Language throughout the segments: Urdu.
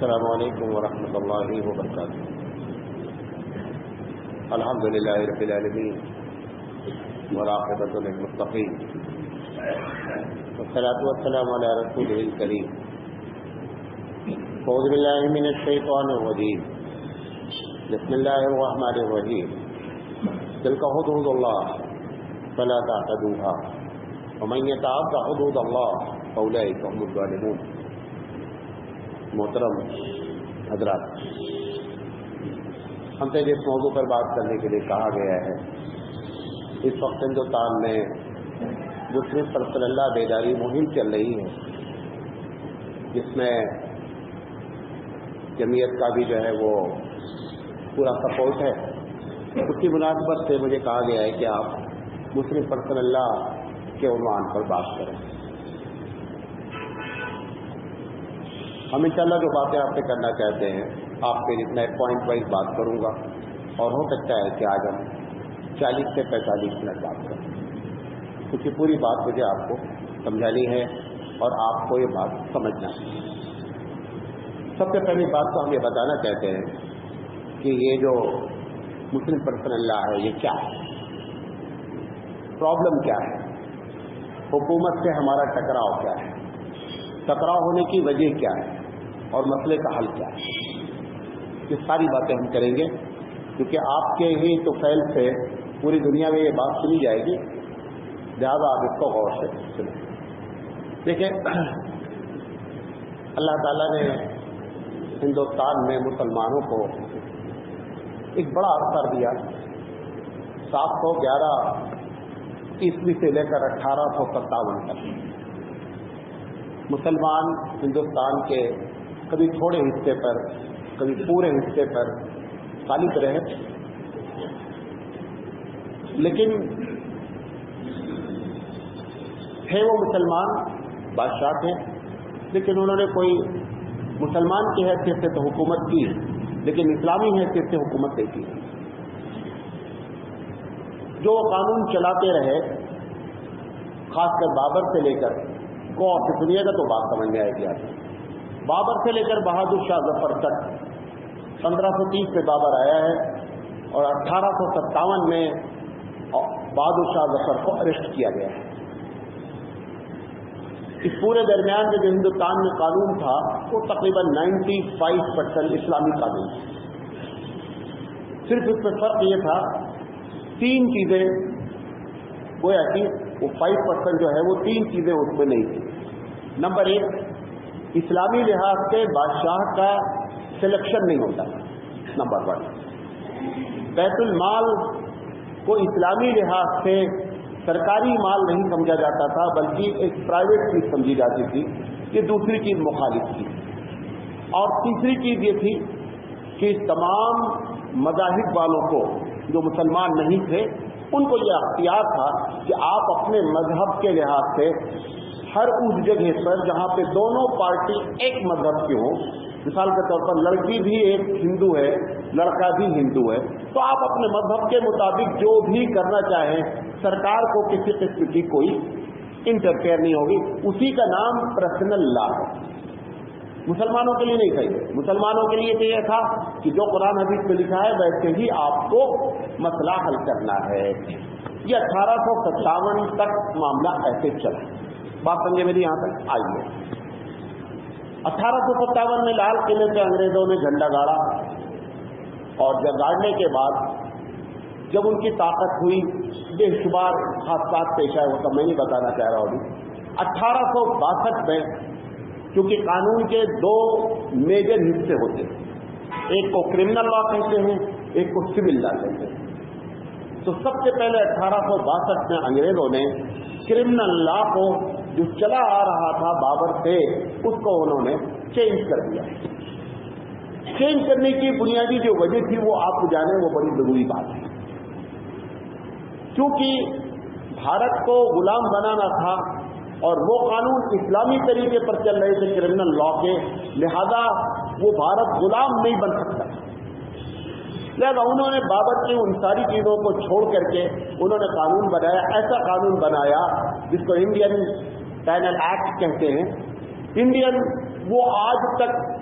السلام علیکم ورحمۃ اللہ وبرکاتہ. الحمد للہ رب العالمین والعاقبۃ للمتقین والصلاۃ والسلام علی رسولہ الکریم. اعوذ باللہ من الشیطان الرجیم. بسم اللہ الرحمن الرحیم. تلک حدود اللہ فلا تعتدوها ومن يتعد حدود اللہ فاولئک هم الظالمون. محترم حضرات، ہم سے جس موضوع پر بات کرنے کے لیے کہا گیا ہے، اس وقت ہندوستان میں مسلم پر صلی اللہ بیداری مہم چل رہی ہے، جس میں جمعیت کا بھی جو ہے وہ پورا سپورٹ ہے. اس کی مناسبت سے مجھے کہا گیا ہے کہ آپ مسلم پر صلی اللہ کے عنوان پر بات کریں. ہم انشاءاللہ جو باتیں آپ سے کرنا چاہتے ہیں، آپ پہ جتنا پوائنٹ وائز بات کروں گا، اور ہو سکتا ہے کہ آج ہم 40 سے 45 منٹ بات کریں، کیونکہ پوری بات مجھے آپ کو سمجھانی ہے اور آپ کو یہ بات سمجھنا ہے. سب سے پہلی بات تو ہم یہ بتانا چاہتے ہیں کہ یہ جو مسلم پرسنل لا ہے یہ کیا ہے، پرابلم کیا ہے، حکومت سے ہمارا ٹکراؤ کیا ہے، ٹکراؤ ہونے کی وجہ کیا ہے، اور مسئلے کا حل کیا ہے. یہ ساری باتیں ہم کریں گے، کیونکہ آپ کے ہی تو فیل سے پوری دنیا میں یہ بات سنی جائے گی، لہٰذا آپ اس کو غور سے سنیں. دیکھیں، اللہ تعالیٰ نے ہندوستان میں مسلمانوں کو ایک بڑا اثر دیا. 711 عیسوی سے لے کر 1857 تک مسلمان ہندوستان کے کبھی تھوڑے حصے پر، کبھی پورے حصے پر غالب رہے، لیکن تھے وہ مسلمان بادشاہ تھے، لیکن انہوں نے کوئی مسلمان کی حیثیت سے تو حکومت کی، لیکن اسلامی حیثیت سے حکومت نہیں کی. جو قانون چلاتے رہے، خاص کر بابر سے لے کر کو آپ سے سنیے گا تو بات سمجھ میں آئے گی. بابر سے لے کر بہادر شاہ ظفر تک 1530 میں بابر آیا ہے، اور 1857 میں بہادر شاہ ظفر کو اریسٹ کیا گیا ہے. اس پورے درمیان میں جو ہندوستان میں قانون تھا وہ تقریباً 95% اسلامی قانون تھا. صرف اس میں فرق یہ تھا، 3 چیزیں گویا کہ وہ 5% جو ہے وہ 3 چیزیں اس میں نہیں تھی. نمبر 1، اسلامی لحاظ سے بادشاہ کا سلیکشن نہیں ہوتا. نمبر 1، بیت المال کو اسلامی لحاظ سے سرکاری مال نہیں سمجھا جاتا تھا، بلکہ ایک پرائیویٹ چیز سمجھی جاتی تھی. یہ دوسری چیز مخالف تھی. اور تیسری چیز یہ تھی کہ تمام مذاہب والوں کو، جو مسلمان نہیں تھے، ان کو یہ اختیار تھا کہ آپ اپنے مذہب کے لحاظ سے ہر اس جگہ پر جہاں پہ دونوں پارٹی ایک مذہب کی ہوں، مثال کے طور پر لڑکی بھی ایک ہندو ہے، لڑکا بھی ہندو ہے، تو آپ اپنے مذہب کے مطابق جو بھی کرنا چاہیں، سرکار کو کسی قسم کی کوئی انٹرفیئر نہیں ہوگی. اسی کا نام پرسنل لا ہے. مسلمانوں کے لیے نہیں تھا. مسلمانوں کے لیے تو یہ تھا کہ جو قرآن حدیث میں لکھا ہے ویسے ہی آپ کو مسئلہ حل کرنا ہے. یہ 1857 تک معاملہ ایسے چلا. بات سمجھے میری یہاں تک آئی ہے. 1857 میں لال قلعے سے انگریزوں نے جھنڈا گاڑا، اور جب گاڑنے کے بعد جب ان کی طاقت ہوئی، بے شمار حادثات پیش آئے. وہ سب میں نہیں بتانا چاہ رہا ہوں. 1862 میں کیونکہ قانون کے 2 میجر حصے ہوتے ہیں، ایک کو کرمنل لا کہتے ہیں، ایک کو سول لا کہتے ہیں. تو سب سے پہلے 1862 میں انگریزوں نے کرمنل لا کو جو چلا آ رہا تھا بابر سے، اس کو انہوں نے چینج کر دیا. چینج کرنے کی بنیادی جو وجہ تھی وہ آپ کو جانیں، وہ بڑی ضروری بات ہے. کیونکہ بھارت کو غلام بنانا تھا، اور وہ قانون اسلامی طریقے پر چل رہے تھے کرمنل لا کے، لہذا وہ بھارت غلام نہیں بن سکتا. لہذا انہوں نے بابر کی ان ساری چیزوں کو چھوڑ کر کے انہوں نے قانون بنایا. ایسا قانون بنایا جس کو انڈین پینل ایکٹ کہتے ہیں. انڈین وہ آج تک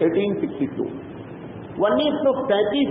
1862। 1937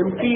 MP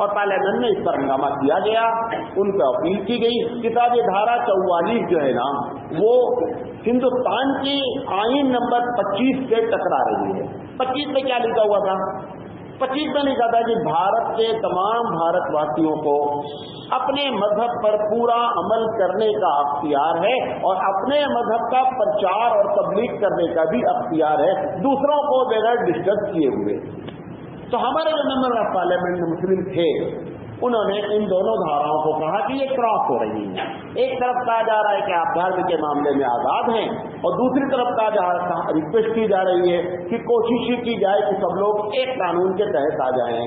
اور پارلیمنٹ میں اس پر ہنگامہ کیا گیا، ان کو اپیل کی گئی کہ صاحب یہ دھارا 44 جو ہے نا وہ ہندوستان کی آئین نمبر 25 سے ٹکرا رہی ہے۔ 25 میں کیا لکھا ہوا تھا؟ 25 میں لکھا تھا کہ بھارت کے تمام بھارت واسیوں کو اپنے مذہب پر پورا عمل کرنے کا اختیار ہے اور اپنے مذہب کا پرچار اور تبلیغ کرنے کا بھی اختیار ہے، دوسروں کو بغیر ڈسٹرب کیے ہوئے۔ تو ہمارے جو ممبر آف پارلیمنٹ مسلم تھے انہوں نے ان دونوں دھاراؤں کو کہا کہ یہ کراس ہو رہی ہیں۔ ایک طرف کہا جا رہا ہے کہ آپ دھرم کے معاملے میں آزاد ہیں، اور دوسری طرف کہا جا رہا ہے، ریکویسٹ کی جا رہی ہے کہ کوشش کی جائے کہ سب لوگ ایک قانون کے تحت آ جائیں۔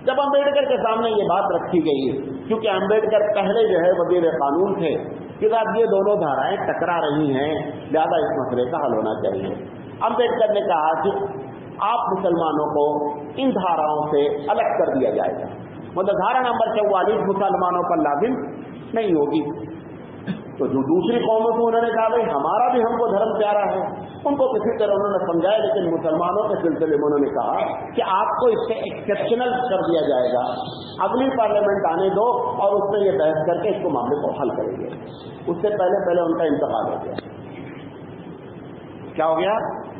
جب امبیڈکر کے سامنے یہ بات رکھی گئی، کیونکہ امبیڈکر پہلے جو ہے وزیر قانون تھے، کہ اب یہ دونوں دھارائیں ٹکرا رہی ہیں، لہذا اس مسئلے کا حل ہونا چاہیے۔ امبیڈکر نے کہا کہ آپ مسلمانوں کو ان دھاراؤں سے الگ کر دیا جائے گا، مطلب دھارا نمبر 44 مسلمانوں پر لازم نہیں ہوگی۔ تو جو دوسری قوموں کو انہوں نے کہا بھائی ہمارا بھی ہم کو دھرم پیارا ہے، ان کو کسی طرح انہوں نے سمجھایا، لیکن مسلمانوں کے سلسلے میں انہوں نے کہا کہ آپ کو اس سے ایکسیپشنل کر دیا جائے گا، اگلی پارلیمنٹ آنے دو اور اس میں یہ بحث کر کے اس کو معاملے کو حل کریں گے۔ اس سے پہلے ان کا انتقال ہو گیا۔ کیا ہو گیا؟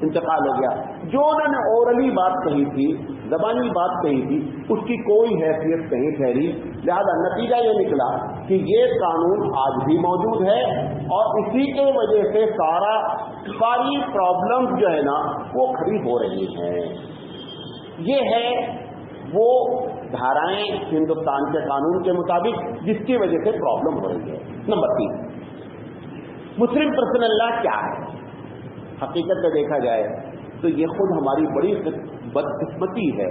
انتقال ہو گیا۔ جو انہوں نے اورلی بات کہی تھی، زبانی بات کہی تھی، اس کی کوئی حیثیت نہیں ٹھہری، لہذا نتیجہ یہ نکلا کہ یہ قانون آج بھی موجود ہے، اور اسی کے وجہ سے ساری پرابلم جو ہے نا وہ کھڑی ہو رہی ہیں۔ یہ ہے وہ دھارائیں ہندوستان کے قانون کے مطابق جس کی وجہ سے پرابلم ہو رہی ہے۔ نمبر 3، مسلم پرسنل لا کیا ہے؟ حقیقت میں دیکھا جائے تو یہ خود ہماری بڑی بدقسمتی ہے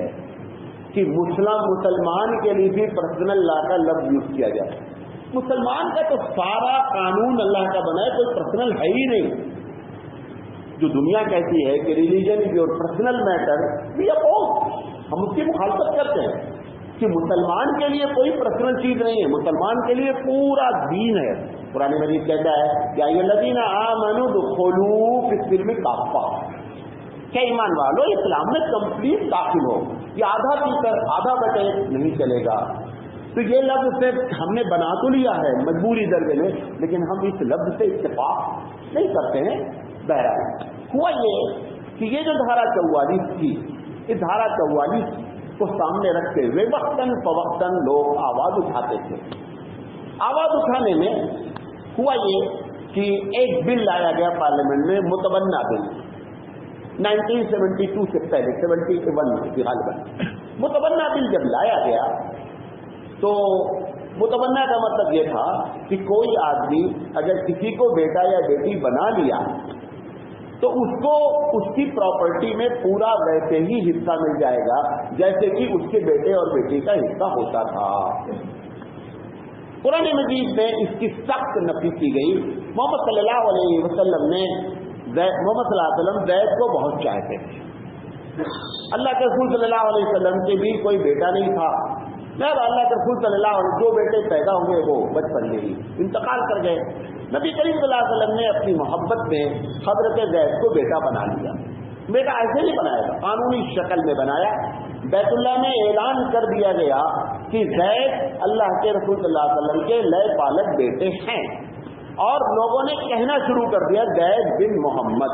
کہ مسلمان کے لیے بھی پرسنل لا کا لفظ یوز کیا جائے۔ مسلمان کا تو سارا قانون اللہ کا بنا ہے، کوئی پرسنل ہے ہی نہیں۔ جو دنیا کہتی ہے کہ religion is your personal matter, we oppose, ہم اس کی مخالفت کرتے ہیں کہ مسلمان کے لیے کوئی پرسنل چیز نہیں ہے، مسلمان کے لیے پورا دین ہے۔ قرآن مجید کہتا ہے کہ یا الذین آمنوا ادخلوا فی السلم کافہ، کہ ایمان والو اسلام میں کمپلیٹ داخل ہو، یہ آدھا پیکر آدھا بٹے نہیں چلے گا۔ تو یہ لفظ سے ہم نے بنا تو لیا ہے مجبوری درجے میں، لیکن ہم اس لفظ سے اتفاق نہیں کرتے ہیں۔ بہرحال ہوا یہ کہ یہ جو دھارا 44 تھی، اس دھارا 44 کو سامنے رکھتے ہوئے وقتاً فوقتاً لوگ آواز اٹھاتے تھے۔ آواز اٹھانے میں ہوا یہ کہ ایک بل لایا گیا پارلیمنٹ میں، متبنہ بل، 1972 سے پہلے 71 میں غالباً متبنہ بل جب لایا گیا تو متبنہ کا مطلب یہ تھا کہ کوئی آدمی اگر کسی کو بیٹا یا بیٹی بنا لیا تو اس کو اس کی پراپرٹی میں پورا ویسے ہی حصہ مل جائے گا جیسے کہ اس کے بیٹے اور بیٹی کا حصہ ہوتا تھا۔ قرآن مجید میں اس کی سخت نفی کی گئی۔ محمد صلی اللہ علیہ وسلم نے محمد صلی اللہ علیہ وسلم زید کو بہت چاہتے تھے۔ اللہ کے رسول صلی اللہ علیہ وسلم کے بھی کوئی بیٹا نہیں تھا، اللہ کے رسول صلی اللہ علیہ وسلم جو بیٹے پیدا ہوئے وہ بچپن میں ہی انتقال کر گئے۔ نبی کریم صلی اللہ علیہ وسلم نے اپنی محبت میں حضرت زید کو بیٹا بنا لیا۔ بیٹا ایسے نہیں بنایا تھا، قانونی شکل میں بنایا۔ بیت اللہ میں اعلان کر دیا گیا کہ زید اللہ کے رسول صلی اللہ علیہ وسلم کے لئے پالک بیٹے ہیں، اور لوگوں نے کہنا شروع کر دیا زید بن محمد۔